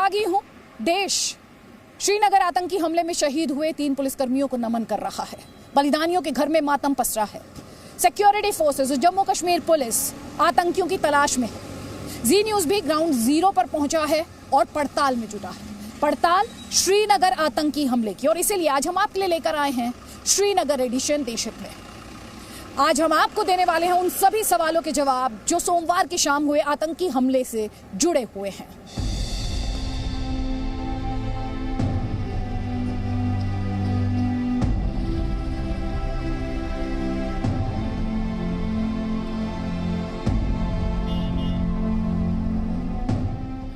त्यागी हूं। देश श्रीनगर आतंकी हमले में शहीद हुए 3 पुलिसकर्मियों को नमन कर रहा है। बलिदानियों के घर में मातम पसरा है। सिक्योरिटी फोर्सेस और जम्मू कश्मीर पुलिस आतंकियों की तलाश में है। जी न्यूज भी ग्राउंड जीरो पर पहुंचा है और पड़ताल में जुटा है। पड़ताल श्रीनगर आतंकी हमले की, और इसीलिए आज हम आपके लिए लेकर आए हैं श्रीनगर एडिशन देशहित में। आज हम आपको देने वाले हैं उन सभी सवालों के जवाब जो सोमवार की शाम हुए आतंकी हमले से जुड़े हुए हैं।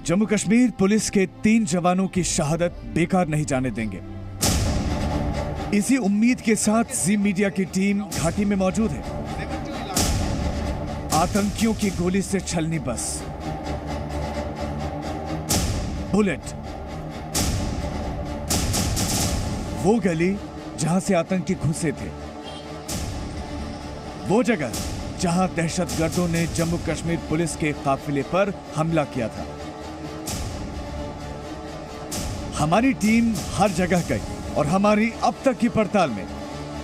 जम्मू कश्मीर पुलिस के 3 जवानों की शहादत बेकार नहीं जाने देंगे। इसी उम्मीद के साथ जी मीडिया की टीम घाटी में मौजूद है। आतंकियों की गोली से छलनी बस, बुलेट, वो गली जहां से आतंकी घुसे थे, वो जगह जहां दहशतगर्दों ने जम्मू कश्मीर पुलिस के काफिले पर हमला किया था। हमारी टीम हर जगह गई और हमारी अब तक की पड़ताल में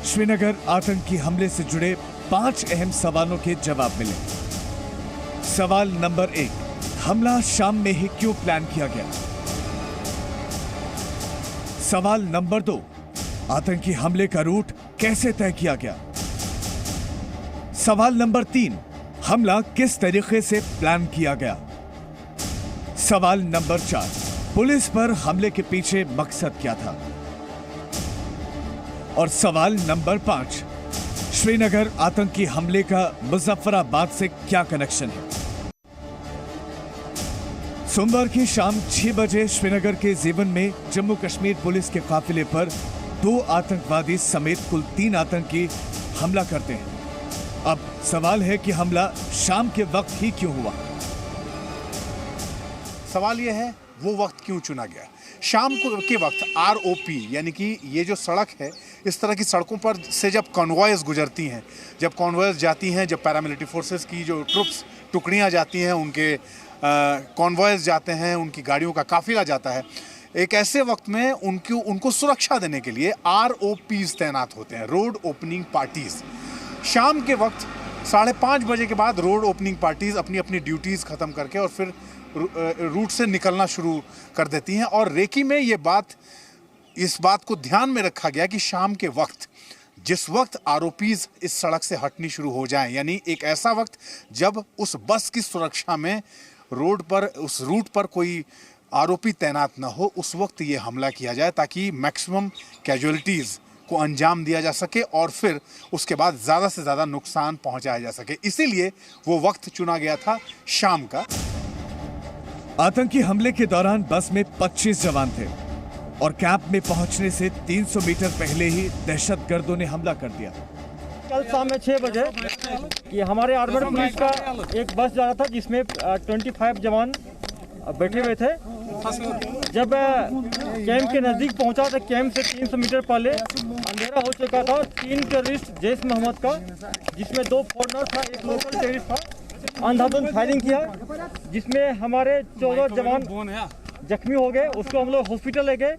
श्रीनगर आतंकी हमले से जुड़े 5 अहम सवालों के जवाब मिले। सवाल नंबर 1, हमला शाम में ही क्यों प्लान किया गया? सवाल नंबर 2, आतंकी हमले का रूट कैसे तय किया गया? सवाल नंबर 3, हमला किस तरीके से प्लान किया गया? सवाल नंबर 4, पुलिस पर हमले के पीछे मकसद क्या था? और सवाल नंबर 5, श्रीनगर आतंकी हमले का मुजफ्फराबाद से क्या कनेक्शन है? सोमवार की शाम 6 बजे श्रीनगर के जीवन में जम्मू कश्मीर पुलिस के काफिले पर 2 आतंकवादी समेत कुल 3 आतंकी हमला करते हैं। अब सवाल है कि हमला शाम के वक्त ही क्यों हुआ? सवाल यह है वो वक्त क्यों चुना गया? शाम को के वक्त आरओपी यानी कि ये जो सड़क है, इस तरह की सड़कों पर से जब कॉन्वॉयज गुजरती हैं, जब कॉन्वॉयज जाती हैं, जब पैरामिलिट्री फोर्सेस की जो ट्रुप्स टुकड़ियां जाती हैं, उनके कॉन्वॉयज जाते हैं, उनकी गाड़ियों का काफिला जाता है, एक ऐसे वक्त में उनको सुरक्षा देने के लिए आरओपीज तैनात होते हैं, रोड ओपनिंग पार्टीज। शाम के वक्त 5:30 बजे के बाद रोड ओपनिंग पार्टीज अपनी अपनी ड्यूटीज खत्म करके और फिर रूट से निकलना शुरू कर देती हैं। और रेकी में इस बात को ध्यान में रखा गया कि शाम के वक्त, जिस वक्त आरोपीज इस सड़क से हटनी शुरू हो जाएं, यानी एक ऐसा वक्त जब उस बस की सुरक्षा में रोड पर, उस रूट पर कोई आरोपी तैनात ना हो, उस वक्त ये हमला किया जाए ताकि मैक्सिमम कैजुअलिटीज को अंजाम दिया जा सके और फिर उसके बाद ज़्यादा से ज़्यादा नुकसान पहुंचाया जा सके। इसीलिए वो वक्त चुना गया था शाम का। आतंकी हमले के दौरान बस में 25 जवान थे और कैंप में पहुंचने से 300 मीटर पहले ही दहशतगर्दों ने हमला कर दिया। कल शाम में 6 बजे कि हमारे आर्मड पुलिस का एक बस जा रहा था जिसमें 25 जवान बैठे हुए थे। जब कैंप के नज़दीक पहुंचा तो कैंप से 300 मीटर पहले अंधेरा हो चुका था। 3 टेररिस्ट जैश मोहम्मद का, जिसमें 2 फॉरनर था, एक लोकल टेररिस्ट था, अंधाधुंध फायरिंग किया जिसमें हमारे 14 जवान जख्मी हो गए। उसको हम लोग हॉस्पिटल ले गए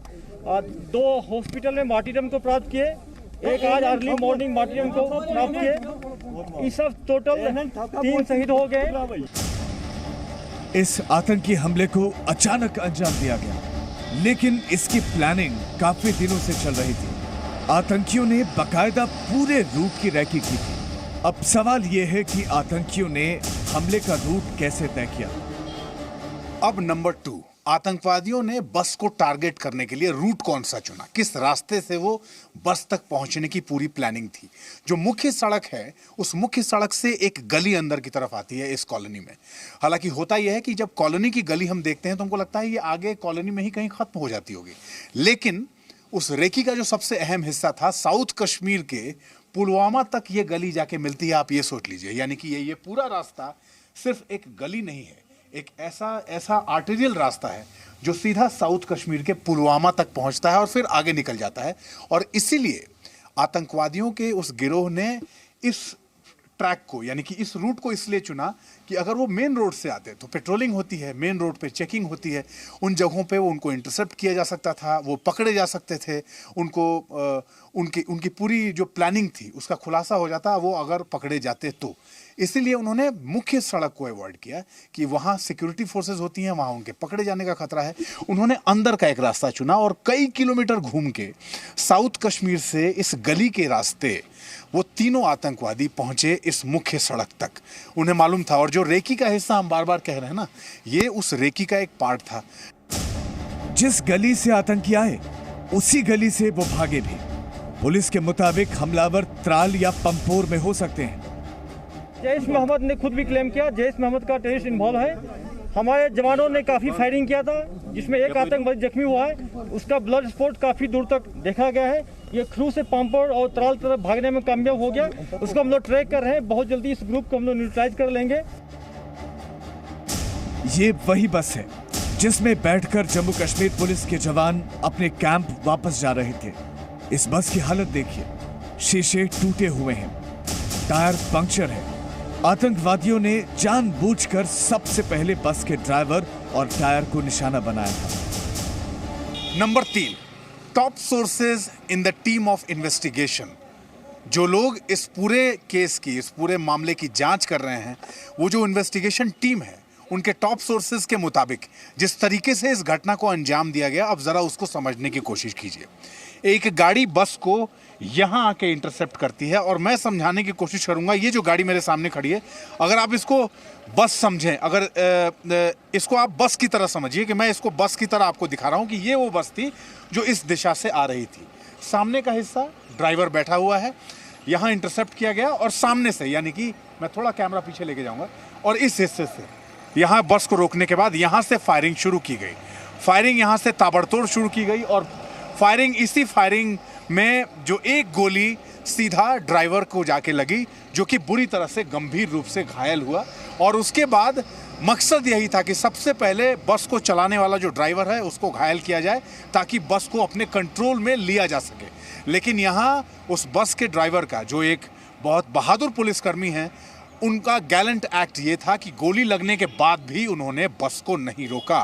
और 2 हॉस्पिटल में मार्टीरियम को प्राप्त किए, एक आज अर्ली मॉर्निंग मार्टीरियम को प्राप्त किए। इस सब टोटल 3 शहीद हो गए। इस आतंकी हमले को अचानक अंजाम दिया गया, लेकिन इसकी प्लानिंग काफी दिनों से चल रही थी। आतंकियों ने बाकायदा पूरे रूट की रैकी की थी। अब सवाल यह है कि आतंकियों ने हमले का रूट कैसे तय किया? अब नंबर 2, आतंकवादियों ने बस को टारगेट करने के लिए रूट कौन सा चुना, किस रास्ते से वो बस तक पहुंचने की पूरी प्लानिंग थी। जो मुख्य सड़क है, उस मुख्य सड़क से एक गली अंदर की तरफ आती है इस कॉलोनी में। हालांकि होता यह है कि जब कॉलोनी की गली हम देखते हैं तो हमको लगता है ये आगे कॉलोनी में ही कहीं खत्म हो जाती होगी, लेकिन उस रेकी का जो सबसे अहम हिस्सा था, साउथ कश्मीर के पुलवामा तक ये गली जाके मिलती है। आप ये सोच लीजिए, यानी कि ये पूरा रास्ता सिर्फ एक गली नहीं है, एक ऐसा आर्टेरियल रास्ता है जो सीधा साउथ कश्मीर के पुलवामा तक पहुंचता है और फिर आगे निकल जाता है। और इसीलिए आतंकवादियों के उस गिरोह ने इस ट्रैक को, यानी कि इस रूट को इसलिए चुना कि अगर वो मेन रोड से आते तो पेट्रोलिंग होती है, मेन रोड पे चेकिंग होती है, उन जगहों पे वो उनको इंटरसेप्ट किया जा सकता था, वो पकड़े जा सकते थे, उनको उनकी पूरी जो प्लानिंग थी उसका खुलासा हो जाता वो अगर पकड़े जाते तो। इसीलिए उन्होंने मुख्य सड़क को अवॉइड किया कि वहाँ सिक्योरिटी फोर्सेस होती हैं, वहाँ उनके पकड़े जाने का खतरा है। उन्होंने अंदर का एक रास्ता चुना और कई किलोमीटर घूम के साउथ कश्मीर से इस गली के रास्ते वो तीनों आतंकवादी पहुंचे इस मुख्य सड़क तक। उन्हें मालूम था, और जो रेकी का हिस्सा हम बार बार कह रहे हैं ना, ये उस रेकी का एक पार्ट था। जिस गली से आतंकी आए उसी गली से वो भागे भी। पुलिस के मुताबिक हमलावर त्राल या पंपोर में हो सकते हैं। जैश मोहम्मद ने खुद भी क्लेम किया जैश मोहम्मद का टेररिस्ट इन्वॉल्व है। हमारे जवानों ने काफ़ी फायरिंग किया था जिसमें एक आतंकवादी जख्मी हुआ है, उसका ब्लड स्पॉट काफ़ी दूर तक देखा गया है। ये क्रू से पंपोर और त्राल तरफ भागने में कामयाब हो गया, उसको हम लोग ट्रैक कर रहे हैं। बहुत जल्दी इस ग्रुप को हम लोग न्यूट्रलाइज कर लेंगे। ये वही बस है जिसमें बैठकर जम्मू कश्मीर पुलिस के जवान अपने कैंप वापस जा रहे थे। इस बस की हालत देखिए, शीशे टूटे हुए हैं, टायर पंक्चर है। आतंकवादियों ने जानबूझकर सबसे पहले बस के ड्राइवर और टायर को निशाना बनाया था। Number 3, top sources in the team of investigation. जो लोग इस पूरे केस की, इस पूरे मामले की जांच कर रहे हैं, वो जो इन्वेस्टिगेशन टीम है, उनके टॉप सोर्सेज के मुताबिक जिस तरीके से इस घटना को अंजाम दिया गया, अब जरा उसको समझने की कोशिश कीजिए। एक गाड़ी बस को यहाँ आके इंटरसेप्ट करती है, और मैं समझाने की कोशिश करूंगा। ये जो गाड़ी मेरे सामने खड़ी है, अगर आप इसको बस समझें, अगर इसको आप बस की तरह समझिए कि मैं इसको बस की तरह आपको दिखा रहा हूँ कि ये वो बस थी जो इस दिशा से आ रही थी। सामने का हिस्सा ड्राइवर बैठा हुआ है, यहाँ इंटरसेप्ट किया गया, और सामने से, यानी कि मैं थोड़ा कैमरा पीछे लेके जाऊँगा, और इस हिस्से से यहाँ बस को रोकने के बाद यहाँ से फायरिंग शुरू की गई। फायरिंग यहाँ से ताबड़तोड़ शुरू की गई, और इसी फायरिंग में जो एक गोली सीधा ड्राइवर को जाके लगी, जो कि बुरी तरह से गंभीर रूप से घायल हुआ। और उसके बाद मकसद यही था कि सबसे पहले बस को चलाने वाला जो ड्राइवर है उसको घायल किया जाए, ताकि बस को अपने कंट्रोल में लिया जा सके। लेकिन यहाँ उस बस के ड्राइवर का, जो एक बहुत बहादुर पुलिसकर्मी है, उनका गैलेंट एक्ट ये था कि गोली लगने के बाद भी उन्होंने बस को नहीं रोका।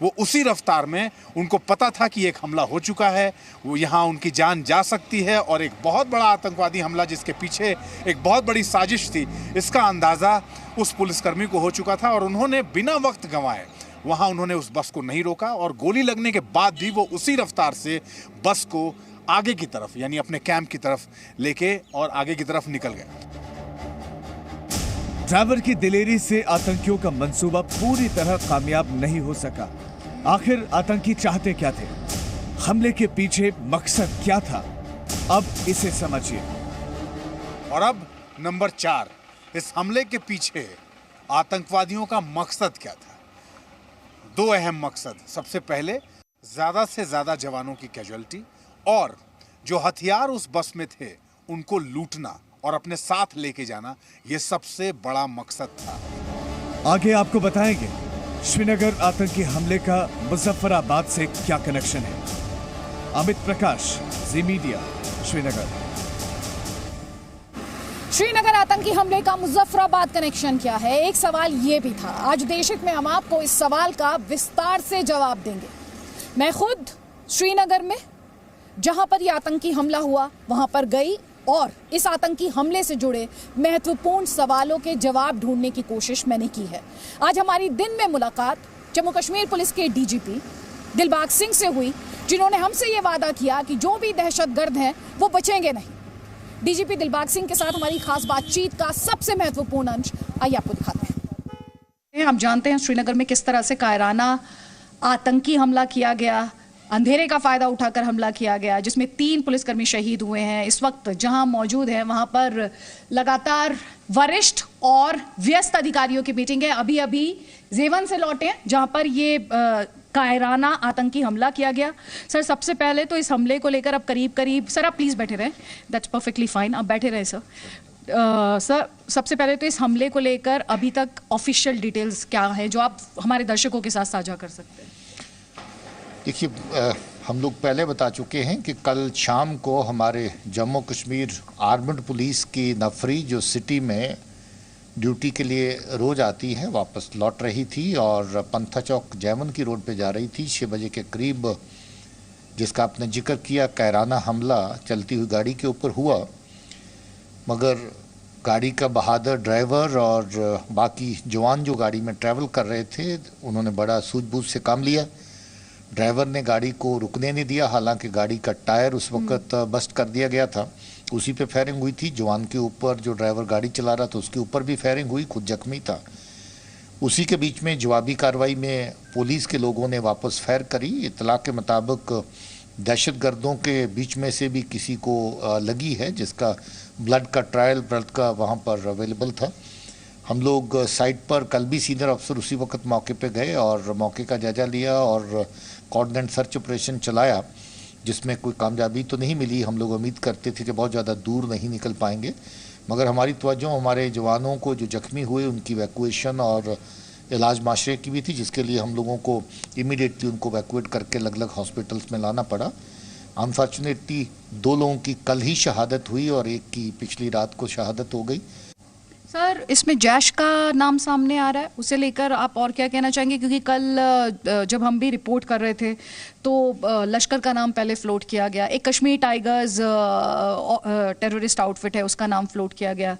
वो उसी रफ्तार में, उनको पता था कि एक हमला हो चुका है, वो यहाँ उनकी जान जा सकती है, और एक बहुत बड़ा आतंकवादी हमला जिसके पीछे एक बहुत बड़ी साजिश थी, इसका अंदाज़ा उस पुलिसकर्मी को हो चुका था। और उन्होंने बिना वक्त गंवाए वहाँ उन्होंने उस बस को नहीं रोका, और गोली लगने के बाद भी वो उसी रफ्तार से बस को आगे की तरफ, यानी अपने कैंप की तरफ लेके और आगे की तरफ निकल गए। ड्राइवर की दिलेरी से आतंकियों का मंसूबा पूरी तरह कामयाब नहीं हो सका। आखिर आतंकी चाहते क्या थे? हमले के पीछे मकसद क्या था? अब इसे समझिए। और अब नंबर 4, इस हमले के पीछे आतंकवादियों का मकसद क्या था? 2 अहम मकसद। सबसे पहले, ज्यादा से ज्यादा जवानों की कैजुअल्टी, और जो हथियार उस बस में थे उनको लूटना और अपने साथ लेके जाना, यह सबसे बड़ा मकसद था। आगे आपको बताएंगे श्रीनगर आतंकी हमले का मुजफ्फराबाद से क्या कनेक्शन है। अमित प्रकाश, जी मीडिया, श्रीनगर। श्रीनगर आतंकी हमले का मुजफ्फराबाद कनेक्शन क्या है? एक सवाल यह भी था। आज देशहित में हम आपको इस सवाल का विस्तार से जवाब देंगे। मैं खुद श्रीनगर में, जहां पर यह आतंकी हमला हुआ, वहां पर गई और इस आतंकी हमले से जुड़े महत्वपूर्ण सवालों के जवाब ढूंढने की कोशिश मैंने की है। आज हमारी दिन में मुलाकात जम्मू कश्मीर पुलिस के डीजीपी दिलबाग सिंह से हुई, जिन्होंने हमसे ये वादा किया कि जो भी दहशतगर्द हैं वो बचेंगे नहीं। डीजीपी दिलबाग सिंह के साथ हमारी खास बातचीत का सबसे महत्वपूर्ण अंश आइए आपको दिखाते हैं। हम जानते हैं श्रीनगर में किस तरह से कायराना आतंकी हमला किया गया, अंधेरे का फायदा उठाकर हमला किया गया, जिसमें 3 पुलिसकर्मी शहीद हुए हैं। इस वक्त जहां मौजूद हैं वहां पर लगातार वरिष्ठ और व्यस्त अधिकारियों की मीटिंग है। अभी अभी जेवन से लौटे हैं जहां पर ये कायराना आतंकी हमला किया गया। सर, सबसे पहले तो इस हमले को लेकर अब करीब सर आप प्लीज बैठे रहें, दैट्स परफेक्टली फाइन, आप बैठे रहें सर। सर, सबसे पहले तो इस हमले को लेकर अभी तक ऑफिशियल डिटेल्स क्या है जो आप हमारे दर्शकों के साथ साझा कर सकते हैं? देखिए, हम लोग पहले बता चुके हैं कि कल शाम को हमारे जम्मू कश्मीर आर्मड पुलिस की नफरी जो सिटी में ड्यूटी के लिए रोज आती हैं, वापस लौट रही थी और पंथा चौक जैमन की रोड पे जा रही थी। 6 बजे के करीब जिसका आपने जिक्र किया कायराना हमला चलती हुई गाड़ी के ऊपर हुआ, मगर गाड़ी का बहादुर ड्राइवर और बाकी जवान जो गाड़ी में ट्रैवल कर रहे थे उन्होंने बड़ा सूझबूझ से काम लिया। ड्राइवर ने गाड़ी को रुकने नहीं दिया, हालांकि गाड़ी का टायर उस वक्त बस्ट कर दिया गया था, उसी पे फायरिंग हुई थी। जवान के ऊपर जो ड्राइवर गाड़ी चला रहा था उसके ऊपर भी फायरिंग हुई, खुद जख्मी था। उसी के बीच में जवाबी कार्रवाई में पुलिस के लोगों ने वापस फायर करी। इतला के मुताबिक दहशतगर्दों के बीच में से भी किसी को लगी है, जिसका ब्लड का ट्रायल ब्लड का वहाँ पर अवेलेबल था। हम लोग साइट पर कल भी सीनियर अफसर उसी वक्त मौके पे गए और मौके का जायजा लिया और कोऑर्डिनेट सर्च ऑपरेशन चलाया, जिसमें कोई कामयाबी तो नहीं मिली। हम लोग उम्मीद करते थे कि बहुत ज़्यादा दूर नहीं निकल पाएंगे, मगर हमारी तवज्जो हमारे जवानों को जो जख्मी हुए उनकी वैक्यूएशन और इलाज माशरे की भी थी, जिसके लिए हम लोगों को इमीडिएटली उनको वैक्यूएट करके अलग अलग हॉस्पिटल्स में लाना पड़ा। अनफॉर्चुनेटली 2 लोगों की कल ही शहादत हुई और एक की पिछली रात को शहादत हो गई। सर, इसमें जैश का नाम सामने आ रहा है, उसे लेकर आप और क्या कहना चाहेंगे? क्योंकि कल जब हम भी रिपोर्ट कर रहे थे तो लश्कर का नाम पहले फ्लोट किया गया, एक कश्मीर टाइगर्स टेररिस्ट आउटफिट है उसका नाम फ्लोट किया गया।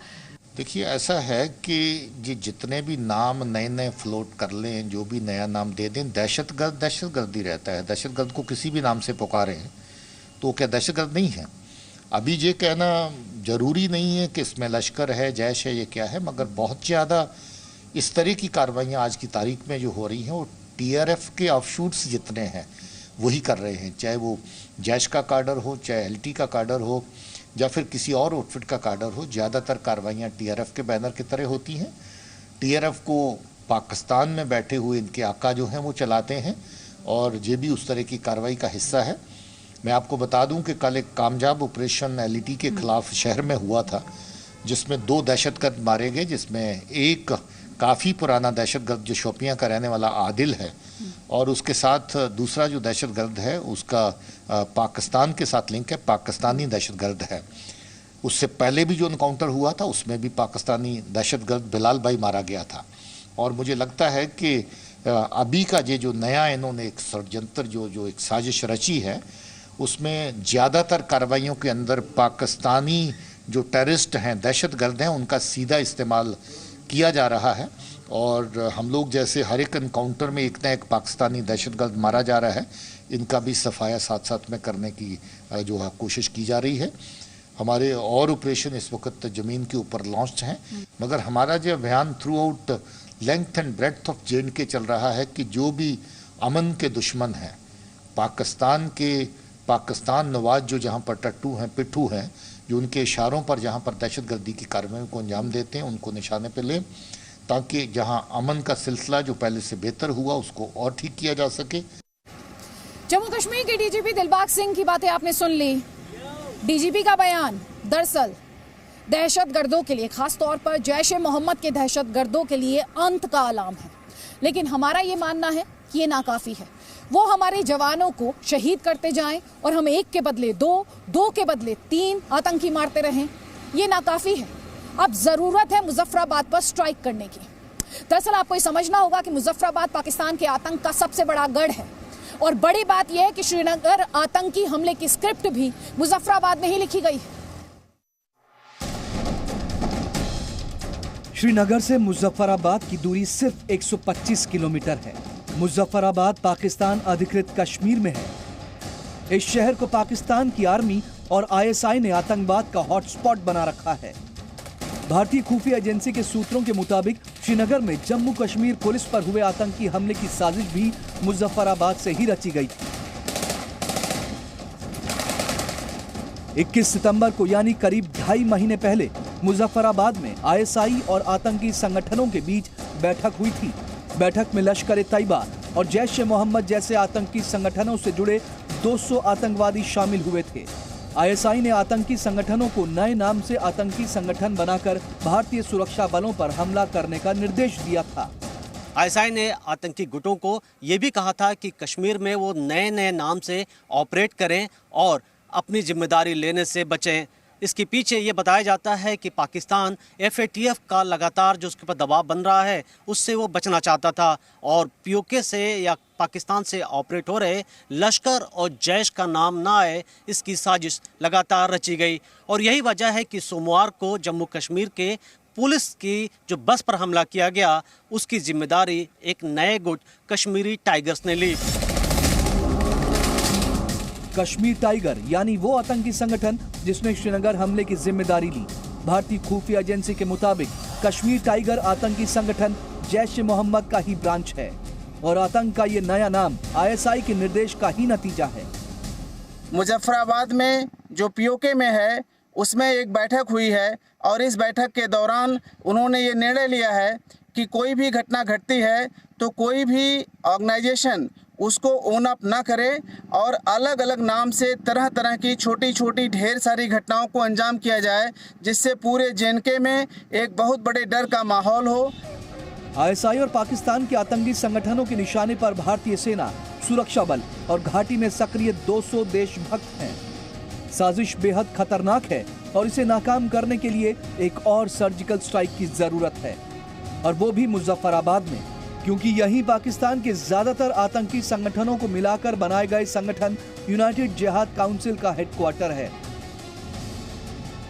देखिए, ऐसा है कि जितने भी नाम नए नए फ्लोट कर लें, जो भी नया नाम दे दें, दहशतगर्द ही रहता है। दहशतगर्द को किसी भी नाम से पुकारें तो क्या दहशतगर्द नहीं है? अभी ये कहना ज़रूरी नहीं है कि इसमें लश्कर है, जैश है, ये क्या है, मगर बहुत ज़्यादा इस तरह की कार्रवाइयाँ आज की तारीख में जो हो रही हैं वो TRF के ऑफशूट्स जितने हैं वही कर रहे हैं, चाहे वो जैश का काडर हो, चाहे LT का काडर हो या फिर किसी और आउटफिट का काडर हो। ज़्यादातर कार्रवाइयाँ TRF के बैनर की तरह होती हैं। TRF को पाकिस्तान में बैठे हुए इनके आका जो हैं वो चलाते हैं और ये भी उस तरह की कार्रवाई का हिस्सा है। मैं आपको बता दूं कि कल एक कामयाब ऑपरेशन LT के खिलाफ शहर में हुआ था, जिसमें 2 दहशतगर्द मारे गए, जिसमें एक काफ़ी पुराना दहशतगर्द जो शोपियां का रहने वाला आदिल है और उसके साथ दूसरा जो दहशतगर्द है उसका पाकिस्तान के साथ लिंक है, पाकिस्तानी दहशतगर्द है। उससे पहले भी जो इनकाउंटर हुआ था उसमें भी पाकिस्तानी दहशतगर्द बिलाल भाई मारा गया था। और मुझे लगता है कि अभी का ये जो नया इन्होंने एक षड्यंत्र जो एक साजिश रची है, उसमें ज़्यादातर कार्रवाइयों के अंदर पाकिस्तानी जो टेररिस्ट हैं, दहशतगर्द हैं, उनका सीधा इस्तेमाल किया जा रहा है। और हम लोग जैसे हर एक इनकाउंटर में एक न एक पाकिस्तानी दहशतगर्द मारा जा रहा है, इनका भी सफाया साथ साथ में करने की जो है कोशिश की जा रही है। हमारे और ऑपरेशन इस वक्त ज़मीन के ऊपर लॉन्च हैं, मगर हमारा जो अभियान through out length and breadth of J&K चल रहा है कि जो भी अमन के दुश्मन हैं, पाकिस्तान नवाज जो जहाँ पर टट्टू हैं, पिट्ठू हैं, जो उनके इशारों पर जहाँ पर दहशतगर्दी की कार्रवाई को अंजाम देते हैं, उनको निशाने पर लें, ताकि जहाँ अमन का सिलसिला जो पहले से बेहतर हुआ उसको और ठीक किया जा सके। जम्मू कश्मीर के DGP दिलबाग सिंह की बातें आपने सुन ली। DGP का बयान दरअसल दहशतगर्दों के लिए, खास तौर पर जैश ए मोहम्मद के दहशतगर्दों के लिए अंत का अलार्म है, लेकिन हमारा ये मानना है कि ये नाकाफी है। वो हमारे जवानों को शहीद करते जाएं और हम एक के बदले 2, 2 के बदले 3 आतंकी मारते रहें, ये नाकाफी है। अब जरूरत है मुजफ्फराबाद पर स्ट्राइक करने की। दरअसल आपको ये समझना होगा कि मुजफ्फराबाद पाकिस्तान के आतंक का सबसे बड़ा गढ़ है, और बड़ी बात यह है कि श्रीनगर आतंकी हमले की स्क्रिप्ट भी मुजफ्फराबाद में ही लिखी गई है। श्रीनगर से मुजफ्फराबाद की दूरी सिर्फ 125 किलोमीटर है। मुजफ्फराबाद पाकिस्तान अधिकृत कश्मीर में है। इस शहर को पाकिस्तान की आर्मी और ISI ने आतंकवाद का हॉटस्पॉट बना रखा है। भारतीय खुफिया एजेंसी के सूत्रों के मुताबिक श्रीनगर में जम्मू कश्मीर पुलिस पर हुए आतंकी हमले की साजिश भी मुजफ्फराबाद से ही रची गई थी। 21 सितंबर को यानी करीब 2.5 महीने पहले मुजफ्फराबाद में ISI और आतंकी संगठनों के बीच बैठक हुई थी। बैठक में लश्कर ए तैयबा और जैश ए मोहम्मद जैसे आतंकी संगठनों से जुड़े 200 आतंकवादी शामिल हुए थे। ISI ने आतंकी संगठनों को नए नाम से आतंकी संगठन बनाकर भारतीय सुरक्षा बलों पर हमला करने का निर्देश दिया था। ISI ने आतंकी गुटों को ये भी कहा था कि कश्मीर में वो नए नए नाम से ऑपरेट करें और अपनी जिम्मेदारी लेने से बचें। इसके पीछे ये बताया जाता है कि पाकिस्तान FATF का लगातार जो उसके ऊपर दबाव बन रहा है उससे वो बचना चाहता था और POK से या पाकिस्तान से ऑपरेट हो रहे लश्कर और जैश का नाम ना आए, इसकी साजिश लगातार रची गई। और यही वजह है कि सोमवार को जम्मू कश्मीर के पुलिस की जो बस पर हमला किया गया उसकी जिम्मेदारी एक नए गुट कश्मीरी टाइगर्स ने ली। कश्मीर टाइगर यानी वो आतंकी संगठन जिसने श्रीनगर हमले की जिम्मेदारी ली। भारतीय खुफिया एजेंसी के मुताबिक कश्मीर टाइगर आतंकी संगठन जैश ए मोहम्मद का ही ब्रांच है और आतंक का ये नया नाम ISI के निर्देश का ही नतीजा है। मुजफ्फराबाद में जो POK में है उसमें एक बैठक हुई है और इस बैठक के दौरान उन्होंने ये निर्णय लिया है कि कोई भी घटना घटती है तो कोई भी ऑर्गेनाइजेशन उसको ओन अप ना करे और अलग अलग नाम से तरह तरह की छोटी छोटी ढेर सारी घटनाओं को अंजाम किया जाए, जिससे पूरे JNK में एक बहुत बड़े डर का माहौल हो। ISI और पाकिस्तान के आतंकी संगठनों के निशाने पर भारतीय सेना, सुरक्षा बल और घाटी में सक्रिय 200 देशभक्त हैं। साजिश बेहद खतरनाक है और इसे नाकाम करने के लिए एक और सर्जिकल स्ट्राइक की जरूरत है, और वो भी मुजफ्फराबाद में, क्योंकि यही पाकिस्तान के ज्यादातर आतंकी संगठनों को मिलाकर बनाए गए संगठन यूनाइटेड जिहाद काउंसिल का हेडक्वार्टर है।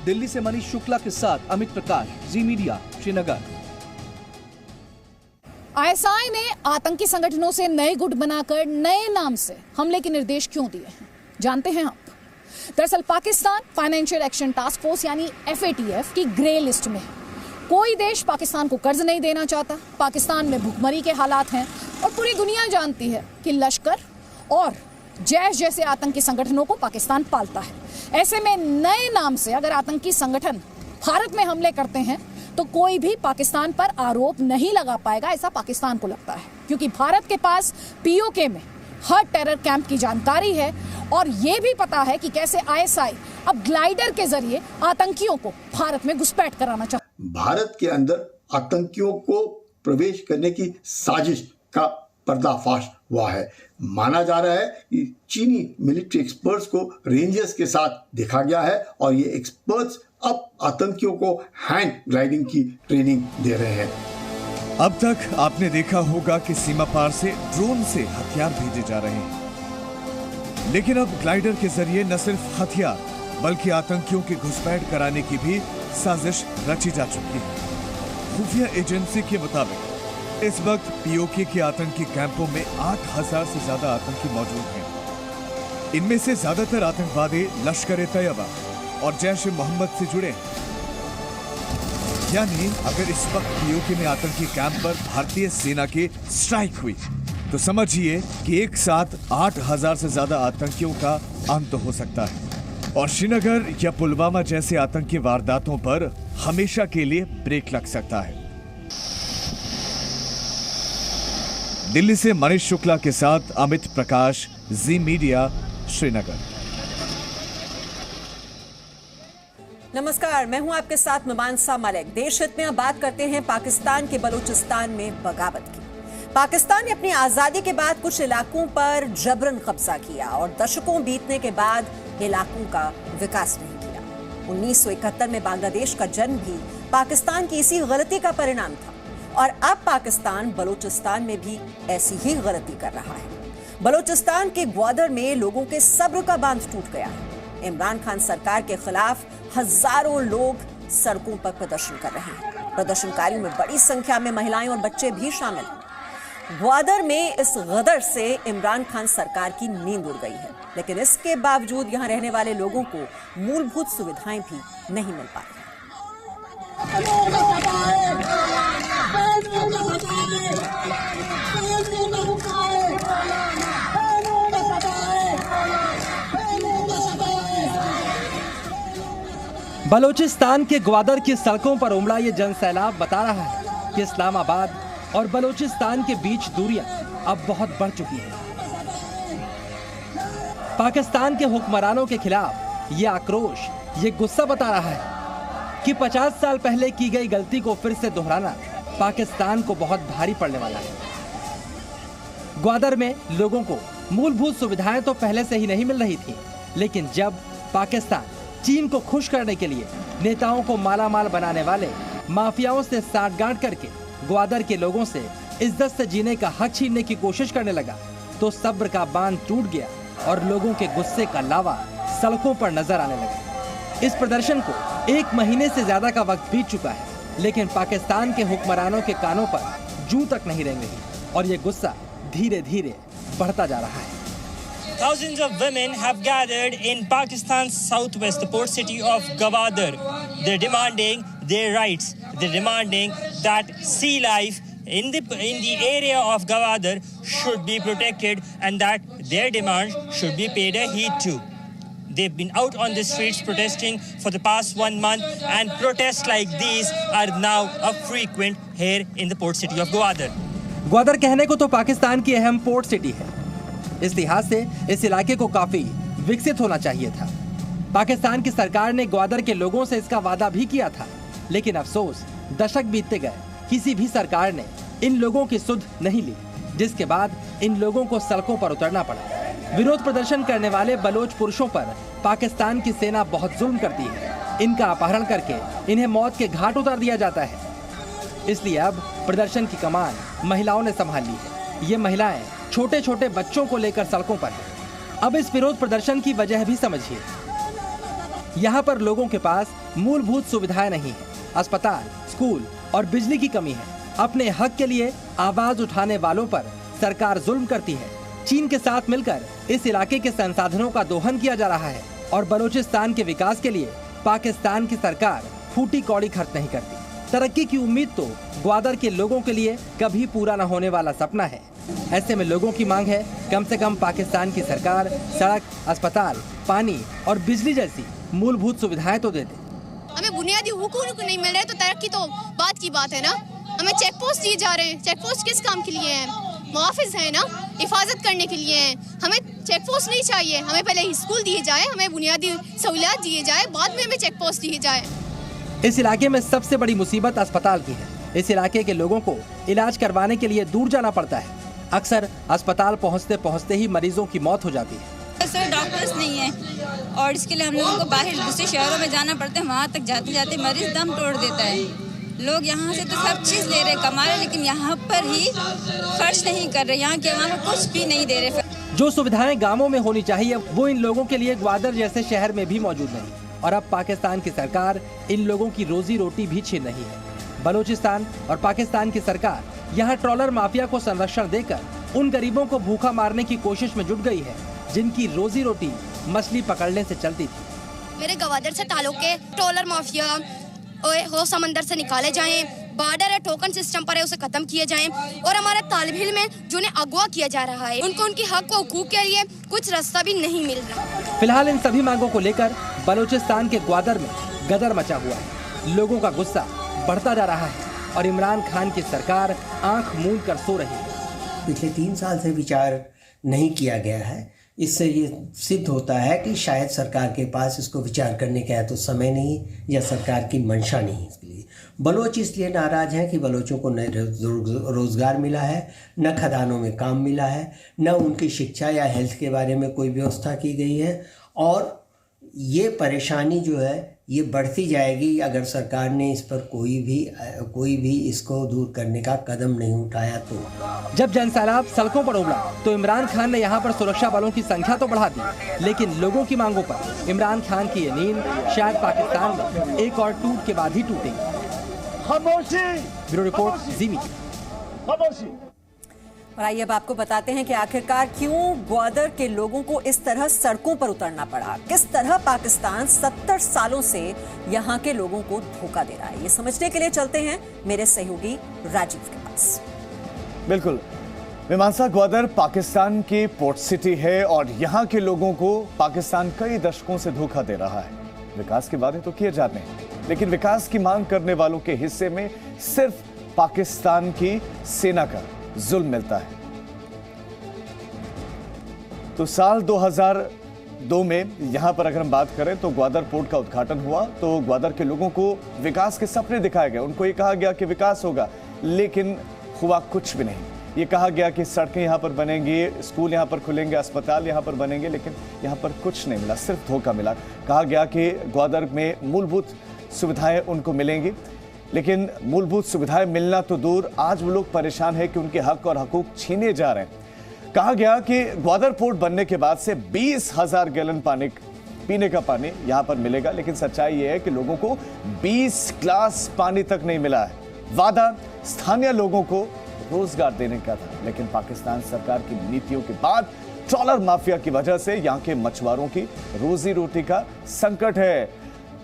दिल्ली से मनीष शुक्ला के साथ अमित प्रकाश, जी मीडिया, श्रीनगर। ISI ने आतंकी संगठनों से नए गुट बनाकर नए नाम से हमले के निर्देश क्यों दिए हैं, जानते हैं आप? दरअसल Pakistan financial action task force यानी FATF की ग्रे लिस्ट में है। कोई देश पाकिस्तान को कर्ज नहीं देना चाहता। पाकिस्तान में भुखमरी के हालात हैं और पूरी दुनिया जानती है कि लश्कर और जैश जैसे आतंकी संगठनों को पाकिस्तान पालता है। ऐसे में नए नाम से अगर आतंकी संगठन भारत में हमले करते हैं तो कोई भी पाकिस्तान पर आरोप नहीं लगा पाएगा, ऐसा पाकिस्तान को लगता है, क्योंकि भारत के पास POK में हर टेरर कैंप की जानकारी है और ये भी पता है कि कैसे ISI अब ग्लाइडर के जरिए आतंकियों को भारत में घुसपैठ कराना चाहता है। भारत के अंदर आतंकियों को प्रवेश करने की साजिश का पर्दाफाश हुआ है। माना जा रहा है कि चीनी मिलिट्री एक्सपर्ट्स को रेंजर्स के साथ देखा गया है और ये एक्सपर्ट्स अब आतंकियों को हैंड ग्लाइडिंग की ट्रेनिंग दे रहे हैं। अब तक आपने देखा होगा कि सीमा पार से ड्रोन से हथियार भेजे जा रहे हैं, लेकिन अब ग्लाइडर के जरिए न सिर्फ हथियार बल्कि आतंकियों की घुसपैठ कराने की भी साजिश रची जा चुकी है। खुफिया एजेंसी के मुताबिक इस वक्त POK के आतंकी कैंपों में 8000 से ज्यादा आतंकी मौजूद हैं। इनमें से ज्यादातर आतंकवादी लश्कर-ए-तैयबा और जैश-ए-मोहम्मद से जुड़े हैं। यानी अगर इस वक्त POK में आतंकी कैंप पर भारतीय सेना की स्ट्राइक हुई तो समझिए कि एक साथ 8000 से ज्यादा आतंकियों का अंत हो सकता है और श्रीनगर या पुलवामा जैसे आतंकी वारदातों पर हमेशा के लिए ब्रेक लग सकता है। दिल्ली से मनीष शुक्ला के साथ अमित प्रकाश, जी मीडिया, श्रीनगर। नमस्कार, मैं हूं आपके साथ मीमांसा मलिक। देश हित में अब बात करते हैं पाकिस्तान के बलूचिस्तान में बगावत की। पाकिस्तान ने अपनी आजादी के बाद कुछ इलाकों पर जबरन कब्जा किया और दशकों बीतने के बाद इलाकों का विकास नहीं किया। 1971 में बांग्लादेश का जन्म भी पाकिस्तान की इसी गलती का परिणाम था और अब पाकिस्तान बलूचिस्तान में भी ऐसी ही गलती कर रहा है। बलूचिस्तान के ग्वादर में लोगों के सब्र का बांध टूट गया है। इमरान खान सरकार के खिलाफ हजारों लोग सड़कों पर प्रदर्शन कर रहे हैं। प्रदर्शनकारियों में बड़ी संख्या में महिलाएं और बच्चे भी शामिल हैं। ग्वादर में इस गदर से इमरान खान सरकार की नींद उड़ गई है, लेकिन इसके बावजूद यहां रहने वाले लोगों को मूलभूत सुविधाएं भी नहीं मिल पा रही। बलूचिस्तान के ग्वादर की सड़कों पर उमड़ा ये जनसैलाब बता रहा है कि इस्लामाबाद और बलूचिस्तान के बीच दूरियां अब बहुत बढ़ चुकी हैं। पाकिस्तान के हुक्मरानों के खिलाफ ये आक्रोश, ये गुस्सा बता रहा है कि 50 साल पहले की गई गलती को फिर से दोहराना पाकिस्तान को बहुत भारी पड़ने वाला है। ग्वादर में लोगों को मूलभूत सुविधाएं तो पहले से ही नहीं मिल रही थी, लेकिन जब पाकिस्तान चीन को खुश करने के लिए नेताओं को मालामाल बनाने वाले माफियाओं से साठगांठ करके ग्वादर के लोगों से इज्जत से जीने का हक छीनने की कोशिश करने लगा तो सब्र का बांध टूट गया और लोगों के गुस्से का लावा सड़कों पर नजर आने लगा। इस प्रदर्शन को 1 महीने से ज्यादा का वक्त बीत चुका है, लेकिन पाकिस्तान के हुक्मरानों के कानों पर जूं तक नहीं रेंग रही और ये गुस्सा धीरे धीरे बढ़ता जा रहा है। Thousands of women have gathered in Pakistan's southwest, the port city of Gwadar. They're demanding their rights. They're demanding that sea life in the area of Gwadar should be protected and that their demands should be paid a heed to. They've been out on the streets protesting for the past 1 month, and protests like these are now a frequent here in the port city of Gwadar. Gwadar कहने को तो पाकिस्तान की अहम port city है। इस लिहाज से इस इलाके को काफी विकसित होना चाहिए था। पाकिस्तान की सरकार ने ग्वादर के लोगों से इसका वादा भी किया था, लेकिन अफसोस दशक बीतते गए किसी भी सरकार ने इन लोगों की सुध नहीं ली, जिसके बाद इन लोगों को सड़कों पर उतरना पड़ा। विरोध प्रदर्शन करने वाले बलोच पुरुषों पर पाकिस्तान की सेना बहुत जुल्म करती है। इनका अपहरण करके इन्हें मौत के घाट उतार दिया जाता है। इसलिए अब प्रदर्शन की कमान महिलाओं ने संभाल ली है। ये महिलाएं छोटे छोटे बच्चों को लेकर सड़कों पर हैं। अब इस विरोध प्रदर्शन की वजह भी समझिए। यहाँ पर लोगों के पास मूलभूत सुविधाएं नहीं है। अस्पताल, स्कूल और बिजली की कमी है। अपने हक के लिए आवाज उठाने वालों पर सरकार जुल्म करती है। चीन के साथ मिलकर इस इलाके के संसाधनों का दोहन किया जा रहा है और बलूचिस्तान के विकास के लिए पाकिस्तान की सरकार फूटी कौड़ी खर्च नहीं करती। तरक्की की उम्मीद तो ग्वादर के लोगों के लिए कभी पूरा न होने वाला सपना है। ऐसे में लोगों की मांग है कम से कम पाकिस्तान की सरकार सड़क, अस्पताल, पानी और बिजली जैसी मूलभूत सुविधाएं तो दे दे। हमें बुनियादी हुकूक नहीं मिल रहे तो तरक्की तो बात की बात है ना। हमें चेक पोस्ट दिए जा रहे हैं। चेक पोस्ट किस काम के लिए है? मुहाफिज है ना, हिफाजत करने के लिए है। हमें चेक पोस्ट नहीं चाहिए। हमें पहले स्कूल दिए जाए, हमें बुनियादी सहूलियात दिए जाए, बाद में हमें चेक पोस्ट दिए जाए। इस इलाके में सबसे बड़ी मुसीबत अस्पताल की है। इस इलाके के लोगों को इलाज करवाने के लिए दूर जाना पड़ता है। अक्सर अस्पताल पहुंचते पहुंचते ही मरीजों की मौत हो जाती है। सर डॉक्टर्स नहीं है और इसके लिए हम लोगों को बाहर दूसरे शहरों में जाना पड़ता है। वहाँ तक जाते जाते मरीज दम तोड़ देता है। लोग यहाँ से तो सब चीज़ ले रहे कमा रहे, लेकिन यहाँ पर ही खर्च नहीं कर रहे। यहाँ के वहाँ कुछ भी नहीं दे रहे। जो सुविधाएं गाँवों में होनी चाहिए वो इन लोगों के लिए ग्वादर जैसे शहर में भी मौजूद नहीं। और अब पाकिस्तान की सरकार इन लोगों की रोजी रोटी भी छीन रही है। बलूचिस्तान और पाकिस्तान की सरकार यहाँ ट्रॉलर माफिया को संरक्षण देकर उन गरीबों को भूखा मारने की कोशिश में जुट गई है जिनकी रोजी रोटी मछली पकड़ने से चलती थी। मेरे ग्वादर से ताल्लुक के ट्रॉलर माफिया हो समंदर से निकाले जाएं, बॉर्डर है टोकन सिस्टम पर है उसे खत्म किए जाएं और हमारे तालिब इल्म में जो उन्हें अगवा किया जा रहा है उनको उनके हक व हुकूक के लिए कुछ रास्ता भी नहीं मिल रहा। फिलहाल इन सभी मांगों को लेकर बलूचिस्तान के ग्वादर में गदर मचा हुआ है। लोगों का गुस्सा बढ़ता जा रहा है और इमरान खान की सरकार आंख मूंद कर सो रही है। पिछले 3 साल से विचार नहीं किया गया है। इससे ये सिद्ध होता है कि शायद सरकार के पास इसको विचार करने का तो समय नहीं या सरकार की मंशा नहीं। इसके लिए बलोच इसलिए नाराज़ हैं कि बलोचों को न रोज़गार मिला है, न खदानों में काम मिला है, न उनकी शिक्षा या हेल्थ के बारे में कोई व्यवस्था की गई है। और ये परेशानी जो है ये बढ़ती जाएगी अगर सरकार ने इस पर कोई भी इसको दूर करने का कदम नहीं उठाया तो। जब जनसैलाब सड़कों पर उमड़ा तो इमरान खान ने यहाँ पर सुरक्षा बलों की संख्या तो बढ़ा दी, लेकिन लोगों की मांगों पर इमरान खान की ये नींद शायद पाकिस्तान में एक और टूट के बाद ही टूटेगी। ब्यूरो रिपोर्ट, जी मीडिया। और आइए अब आपको बताते हैं कि आखिरकार क्यों ग्वादर के लोगों को इस तरह सड़कों पर उतरना पड़ा। किस तरह पाकिस्तान 70 सालों से यहाँ के लोगों को धोखा दे रहा है। ये समझने के लिए चलते हैं मेरे सहयोगी राजीव के पास। बिल्कुल मीमांसा, ग्वादर पाकिस्तान की पोर्ट सिटी है और यहाँ के लोगों को पाकिस्तान कई दशकों से धोखा दे रहा है। विकास के वादे तो किए जाते हैं, लेकिन विकास की मांग करने वालों के हिस्से में सिर्फ पाकिस्तान की सेना का जुल्म मिलता है। तो साल 2002 में यहां पर अगर हम बात करें तो ग्वादर पोर्ट का उद्घाटन हुआ तो ग्वादर के लोगों को विकास के सपने दिखाए गए। उनको ये कहा गया कि विकास होगा, लेकिन हुआ कुछ भी नहीं। ये कहा गया कि सड़कें यहाँ पर बनेंगी, स्कूल यहाँ पर खुलेंगे, अस्पताल यहाँ पर बनेंगे, लेकिन यहाँ पर कुछ नहीं मिला, सिर्फ धोखा मिला। कहा गया कि ग्वादर में मूलभूत सुविधाएं उनको मिलेंगी, लेकिन मूलभूत सुविधाएं मिलना तो दूर, आज वो लोग परेशान है कि उनके हक और हकूक छीने जा रहे हैं। कहा गया कि ग्वादर पोर्ट बनने के बाद से 20,000 गैलन पानी, पीने का पानी यहाँ पर मिलेगा, लेकिन सच्चाई ये है कि लोगों को 20 ग्लास पानी तक नहीं मिला है। वादा स्थानीय लोगों को रोजगार देने का था, लेकिन पाकिस्तान सरकार की नीतियों के बाद ट्रॉलर माफिया की वजह से यहाँ के मछुआरों की रोजी रोटी का संकट है।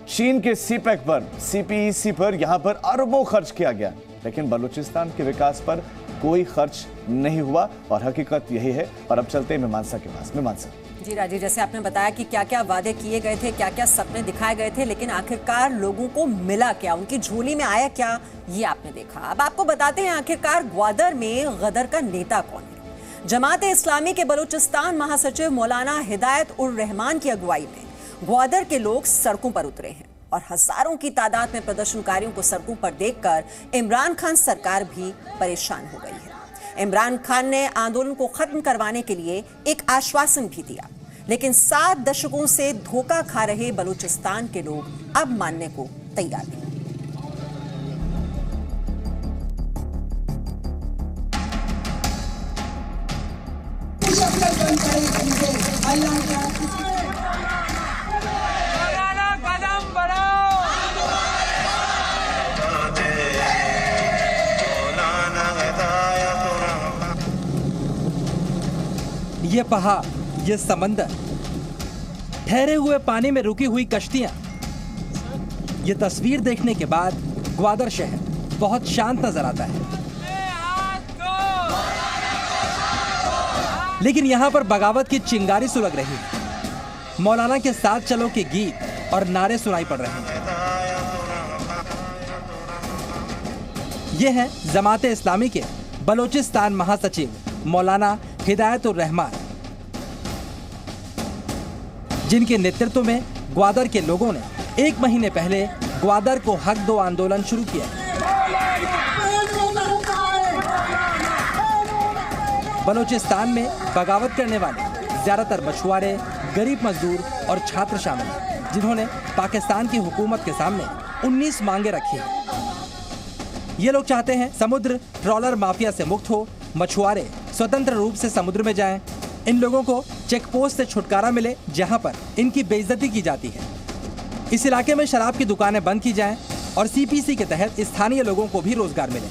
चीन के सीपेक पर, सीपीईसी पर यहाँ पर अरबों खर्च किया गया, लेकिन बलूचिस्तान के विकास पर कोई खर्च नहीं हुआ और हकीकत यही है। और अब चलते हैं मीमांसा के पास। मीमांसा जी राजीव, जैसे आपने बताया कि क्या क्या वादे किए गए थे, क्या क्या सपने दिखाए गए थे, लेकिन आखिरकार लोगों को मिला क्या, उनकी झोली में आया क्या, ये आपने देखा। अब आपको बताते हैं आखिरकार ग्वादर में गदर का नेता कौन है। जमाते इस्लामी के बलूचिस्तान महासचिव मौलाना हिदायत उर रहमान की अगुवाई में ग्वादर के लोग सड़कों पर उतरे हैं और हजारों की तादाद में प्रदर्शनकारियों को सड़कों पर देखकर इमरान खान सरकार भी परेशान हो गई है। इमरान खान ने आंदोलन को खत्म करवाने के लिए एक आश्वासन भी दिया, लेकिन 7 दशकों से धोखा खा रहे बलूचिस्तान के लोग अब मानने को तैयार नहीं। ये पहाड़, ये समंदर, ठहरे हुए पानी में रुकी हुई कश्तियां, ये तस्वीर देखने के बाद ग्वादर शहर बहुत शांत नजर आता है। लेकिन यहां पर बगावत की चिंगारी सुलग रही है। मौलाना के साथ चलो के गीत और नारे सुनाई पड़ रहे हैं। ये है जमाते इस्लामी के बलूचिस्तान महासचिव मौलाना हिदायत उर रहमान, जिनके नेतृत्व में ग्वादर के लोगों ने 1 महीने पहले ग्वादर को हक दो आंदोलन शुरू किया। बलूचिस्तान में बगावत करने वाले ज्यादातर मछुआरे, गरीब मजदूर और छात्र शामिल हैं, जिन्होंने पाकिस्तान की हुकूमत के सामने 19 मांगे रखी हैं। ये लोग चाहते हैं समुद्र ट्रॉलर माफिया से मुक्त हो, मछुआरे स्वतंत्र रूप से समुद्र में जाएं, इन लोगों को चेक पोस्ट से छुटकारा मिले जहां पर इनकी बेइज्जती की जाती है। इस इलाके में शराब की दुकानें बंद की जाएं और सीपीसी के तहत स्थानीय लोगों को भी रोजगार मिले।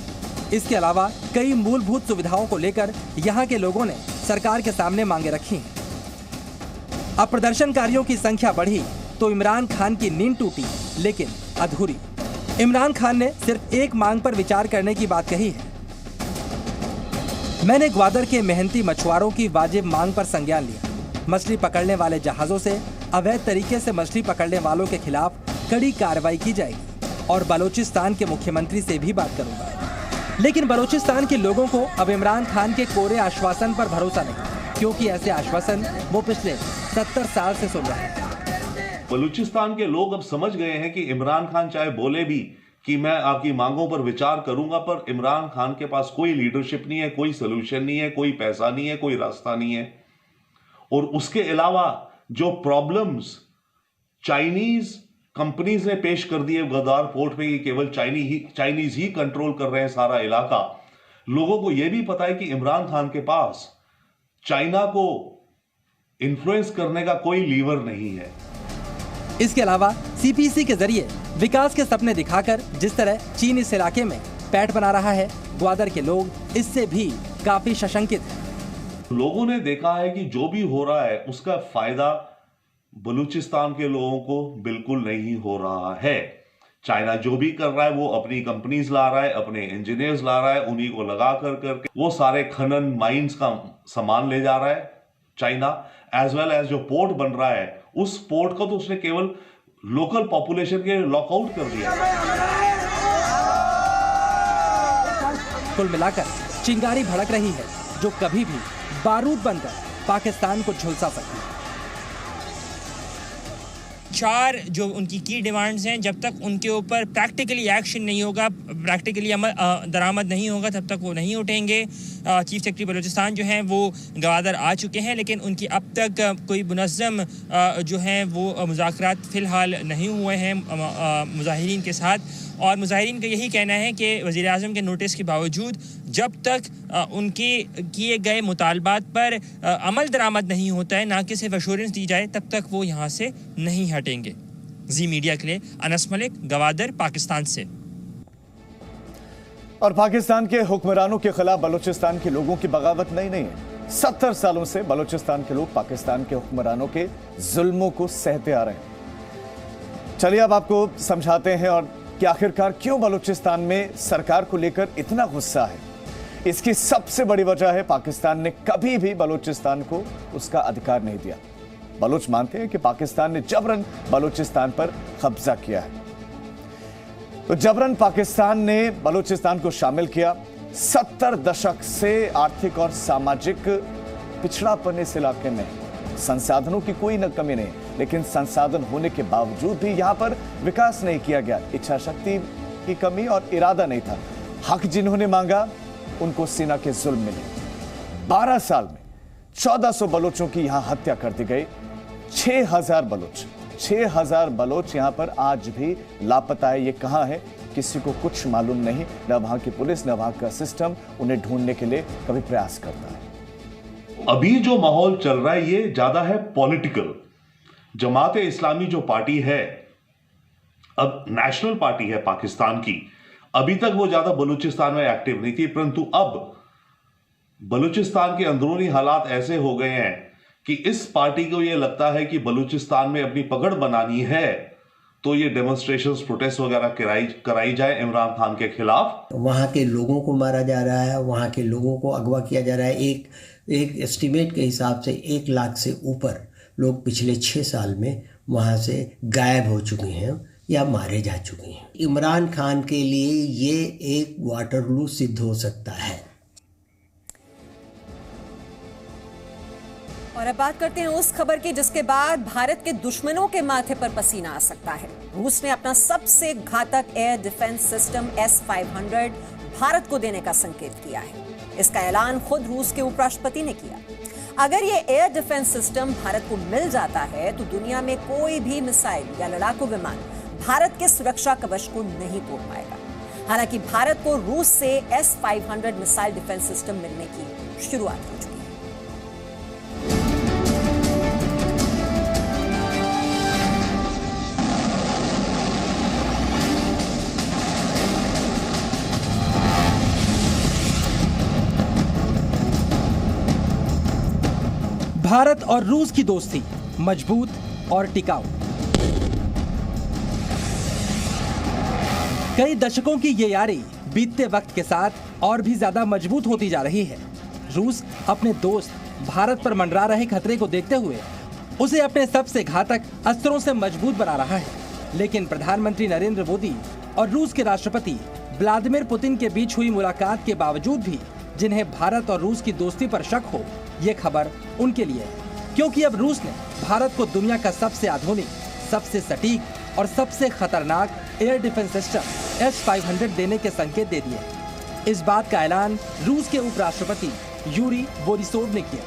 इसके अलावा कई मूलभूत सुविधाओं को लेकर यहां के लोगों ने सरकार के सामने मांगे रखी हैं। अब प्रदर्शनकारियों की संख्या बढ़ी तो इमरान खान की नींद टूटी, लेकिन अधूरी। इमरान खान ने सिर्फ एक मांग पर विचार करने की बात कही है। मैंने ग्वादर के मेहनती मछुआरों की वाजिब मांग पर संज्ञान लिया। मछली पकड़ने वाले जहाजों से अवैध तरीके से मछली पकड़ने वालों के खिलाफ कड़ी कार्रवाई की जाएगी और बलूचिस्तान के मुख्यमंत्री से भी बात करूंगा। लेकिन बलूचिस्तान के लोगों को अब इमरान खान के कोरे आश्वासन पर भरोसा नहीं, क्योंकि ऐसे आश्वासन वो पिछले 70 साल से सुन रहे हैं। बलूचिस्तान के लोग अब समझ गए हैं कि इमरान खान चाहे बोले भी कि मैं आपकी मांगों पर विचार करूंगा, पर इमरान खान के पास कोई लीडरशिप नहीं है, कोई सोल्यूशन नहीं है, कोई पैसा नहीं है, कोई रास्ता नहीं है। और उसके अलावा जो प्रॉब्लम्स चाइनीज कंपनीज ने पेश कर दिए ग्वादर पोर्ट पे, केवल चाइनीज ही कंट्रोल कर रहे हैं सारा इलाका। लोगों को यह भी पता है कि इमरान खान के पास चाइना को इन्फ्लुएंस करने का कोई लीवर नहीं है। इसके अलावा सीपीसी के जरिए विकास के सपने दिखाकर जिस तरह चीन इस इलाके में पैठ बना रहा है, ग्वादर के लोग इससे भी काफी सशंकित हैं। लोगों ने देखा है कि जो भी हो रहा है उसका फायदा बलूचिस्तान के लोगों को बिल्कुल नहीं हो रहा है। चाइना जो भी कर रहा है वो अपनी कंपनीज ला रहा है, अपने इंजीनियर्स ला रहा है, उन्हीं को लगा करके वो सारे खनन माइंस का सामान ले जा रहा है चाइना। एज वेल एज जो पोर्ट बन रहा है, उस पोर्ट को तो उसने केवल लोकल पॉपुलेशन के लॉकआउट कर दिया। कुल मिलाकर चिंगारी भड़क रही है जो कभी भी बारूद बनकर पाकिस्तान को झुलसा सकती है। 4 जो उनकी की डिमांड्स हैं, जब तक उनके ऊपर प्रैक्टिकली एक्शन नहीं होगा, प्रैक्टिकली दरामद नहीं होगा, तब तक वो नहीं उठेंगे। चीफ सेक्रेटरी बलूचिस्तान जो हैं वो गवादर आ चुके हैं, लेकिन उनकी अब तक कोई मुनज़्ज़म जो हैं वो मुज़ाकरात फ़िलहाल नहीं हुए हैं मुज़ाहिरीन के साथ। और मुज़ाहिरीन का यही कहना है कि वज़ीर-ए-आज़म के नोटिस के बावजूद जब तक उनके किए गए मुतालबात पर अमल दरामद नहीं होता है, ना कि सिर्फ एश्योरेंस दी जाए, तब तक वो यहाँ से नहीं हटेंगे। जी मीडिया के लिए अनस मलिक, गवादर, पाकिस्तान से। और पाकिस्तान के हुक्मरानों के खिलाफ बलूचिस्तान के लोगों की बगावत नई नहीं है। 70 सालों से बलूचिस्तान के लोग पाकिस्तान के हुक्मरानों के जुल्मों को सहते आ रहे हैं। चलिए अब आपको समझाते हैं और कि आखिरकार क्यों बलूचिस्तान में सरकार को लेकर इतना गुस्सा है। इसकी सबसे बड़ी वजह है पाकिस्तान ने कभी भी बलूचिस्तान को उसका अधिकार नहीं दिया। बलूच मानते हैं कि पाकिस्तान ने जबरन बलूचिस्तान पर कब्जा किया है। तो जबरन पाकिस्तान ने बलूचिस्तान को शामिल किया। 70 दशक से आर्थिक और सामाजिक पिछड़ापन इस इलाके में, संसाधनों की कोई न कमी नहीं, लेकिन संसाधन होने के बावजूद भी यहां पर विकास नहीं किया गया। इच्छा शक्ति की कमी और इरादा नहीं था। हक जिन्होंने मांगा उनको सीना के जुल्म मिले। 12 साल में 1400 बलोचों की यहां हत्या कर दी गई। 6000 बलोच यहां पर आज भी लापता है। ये कहां है किसी को कुछ मालूम नहीं। न वहां की पुलिस, न वहां का सिस्टम उन्हें ढूंढने के लिए कभी प्रयास करता है। अभी जो माहौल चल रहा है ये ज्यादा है पॉलिटिकल। जमात इस्लामी जो पार्टी है, अब नेशनल पार्टी है पाकिस्तान की, अभी तक वो ज्यादा बलूचिस्तान में एक्टिव नहीं थी, परंतु अब बलूचिस्तान के अंदरूनी हालात ऐसे हो गए हैं कि इस पार्टी को ये लगता है कि बलूचिस्तान में अपनी पकड़ बनानी है, तो ये डेमोन्स्ट्रेशंस, प्रोटेस्ट वगैरह कराई जाए इमरान खान के खिलाफ। वहाँ के लोगों को मारा जा रहा है, वहाँ के लोगों को अगवा किया जा रहा है। एक एस्टीमेट के हिसाब से 1 लाख से ऊपर लोग पिछले 6 साल में वहाँ से गायब हो चुके हैं या मारे जा चुके हैं। इमरान खान के लिए ये एक वाटरलू सिद्ध हो सकता है। और अब बात करते हैं उस खबर की जिसके बाद भारत के दुश्मनों के माथे पर पसीना आ सकता है। रूस ने अपना सबसे घातक air defence system S-500 Bharat को देने का संकेत किया है। इसका ऐलान खुद रूस के उपराष्ट्रपति ने किया। अगर ये एयर डिफेंस सिस्टम भारत को मिल जाता है तो दुनिया में कोई भी मिसाइल या लड़ाकू विमान भारत के सुरक्षा कवच को नहीं तोड़ पाएगा। हालांकि भारत को रूस से S-500 मिसाइल डिफेंस सिस्टम मिलने की शुरुआत हो चुकी है। भारत और रूस की दोस्ती मजबूत और टिकाऊ। कई दशकों की ये यारी बीतते वक्त के साथ और भी ज्यादा मजबूत होती जा रही है। रूस अपने दोस्त भारत पर मंडरा रहे खतरे को देखते हुए उसे अपने सबसे घातक अस्त्रों से मजबूत बना रहा है। लेकिन प्रधानमंत्री नरेंद्र मोदी और रूस के राष्ट्रपति व्लादिमीर पुतिन के बीच हुई मुलाकात के बावजूद भी जिन्हें भारत और रूस की दोस्ती पर शक हो, ये खबर उनके लिए है, क्योंकि अब रूस ने भारत को दुनिया का सबसे आधुनिक, सबसे सटीक और सबसे खतरनाक एयर डिफेंस सिस्टम S-500 देने के संकेत दे दिए। इस बात का ऐलान रूस के उपराष्ट्रपति यूरी बोरिसोव ने किया।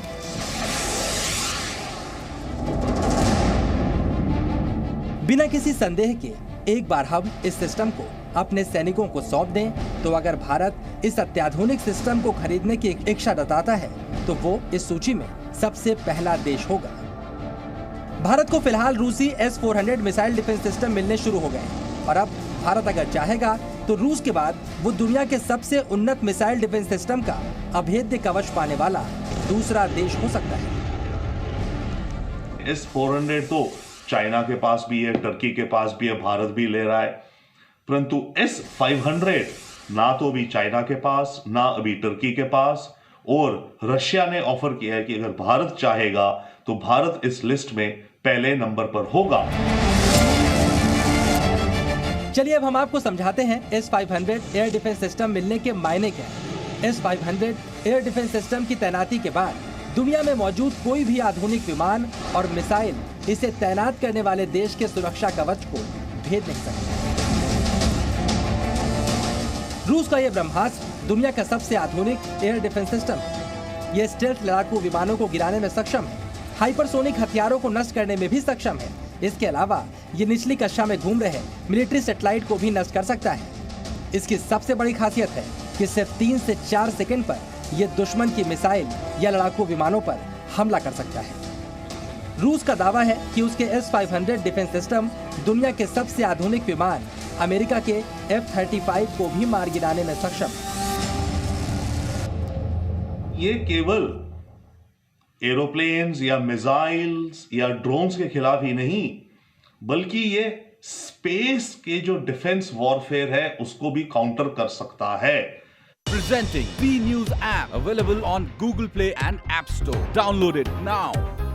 बिना किसी संदेह के एक बार हम इस सिस्टम को अपने सैनिकों को सौंप दें तो अगर भारत इस अत्याधुनिक सिस्टम को खरीदने की इच्छा जताता है तो वो इस सूची में सबसे पहला देश होगा। भारत को फिलहाल रूसी S-400 मिसाइल डिफेंस सिस्टम मिलने शुरू हो गए और अब भारत अगर चाहेगा तो रूस के बाद वो दुनिया के सबसे उन्नत मिसाइल डिफेंस सिस्टम का अभेद्य कवच पाने वाला दूसरा देश हो सकता है। S-400 तो चाइना के पास भी है, टर्की के पास भी है, भारत भी ले रहा है, परंतु S-500 ना तो अभी चाइना के पास, ना अभी टर्की के पास, और रशिया ने ऑफर किया है कि अगर भारत चाहेगा तो भारत इस लिस्ट में पहले नंबर पर होगा। चलिए अब हम आपको समझाते हैं S-500 एयर डिफेंस सिस्टम मिलने के मायने क्या है। S-500 एयर डिफेंस सिस्टम की तैनाती के बाद दुनिया में मौजूद कोई भी आधुनिक विमान और मिसाइल इसे तैनात करने वाले देश के सुरक्षा कवच को भेद नहीं सकते। रूस का यह ब्रह्मास्त्र दुनिया का सबसे आधुनिक एयर डिफेंस सिस्टम है। ये स्टेल्थ लड़ाकू विमानों को गिराने में सक्षम है, हाइपरसोनिक हथियारों को नष्ट करने में भी सक्षम है। इसके अलावा ये निचली कक्षा में घूम रहे मिलिट्री सैटेलाइट को भी नष्ट कर सकता है। इसकी सबसे बड़ी खासियत है कि सिर्फ 3 से 4 सेकंड पर यह दुश्मन की मिसाइल या लड़ाकू विमानों पर हमला कर सकता है। रूस का दावा है कि उसके S-500 डिफेंस सिस्टम दुनिया के सबसे आधुनिक विमान अमेरिका के F-35 को भी मार गिराने में सक्षम है। ये केवल एरोप्लेन्स या मिसाइल्स या ड्रोन्स के खिलाफ ही नहीं, बल्कि ये स्पेस के जो डिफेंस वॉरफेयर है उसको भी काउंटर कर सकता है। Presenting B News app available on Google Play and App Store. Download it now.